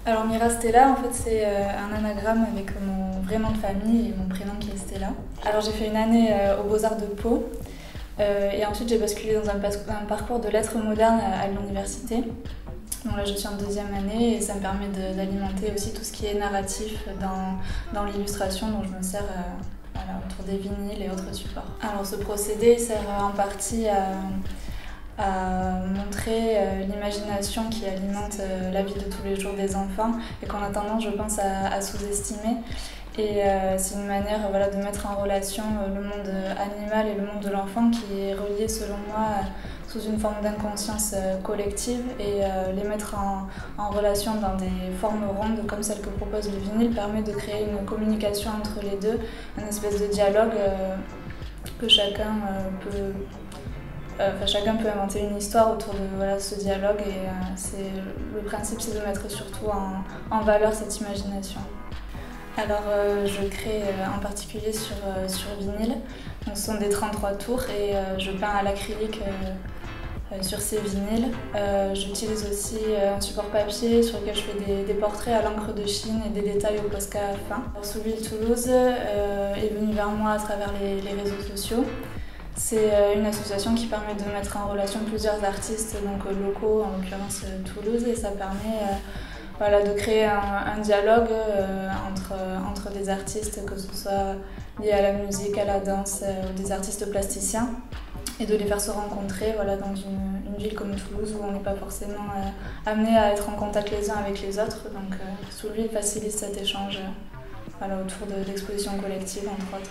Alors Mira Stella, en fait, c'est un anagramme avec mon vrai nom de famille et mon prénom qui est Stella. Alors j'ai fait une année aux Beaux-Arts de Pau et ensuite j'ai basculé dans un parcours de lettres modernes à l'université. Donc là je suis en deuxième année et ça me permet d'alimenter aussi tout ce qui est narratif dans l'illustration dont je me sers voilà, autour des vinyles et autres supports. Alors ce procédé sert en partie à montrer l'imagination qui alimente la vie de tous les jours des enfants et qu'on a tendance, je pense, à sous-estimer. Et c'est une manière voilà, de mettre en relation le monde animal et le monde de l'enfant qui est relié, selon moi, sous une forme d'inconscience collective et les mettre en relation dans des formes rondes comme celle que propose le vinyle permet de créer une communication entre les deux, une espèce de dialogue que chacun peut inventer une histoire autour de voilà, ce dialogue et le principe c'est de mettre surtout en valeur cette imagination. Alors je crée en particulier sur vinyle, donc, ce sont des 33 tours et je peins à l'acrylique sur ces vinyles. J'utilise aussi un support papier sur lequel je fais des portraits à l'encre de Chine et des détails au Posca fin. Soulville Toulouse est venu vers moi à travers les réseaux sociaux. C'est une association qui permet de mettre en relation plusieurs artistes donc, locaux, en l'occurrence Toulouse, et ça permet voilà, de créer un dialogue entre des artistes, que ce soit lié à la musique, à la danse, ou des artistes plasticiens, et de les faire se rencontrer voilà, dans une ville comme Toulouse où on n'est pas forcément amené à être en contact les uns avec les autres. Donc Soulville facilite cet échange voilà, autour de l'exposition collective, entre autres.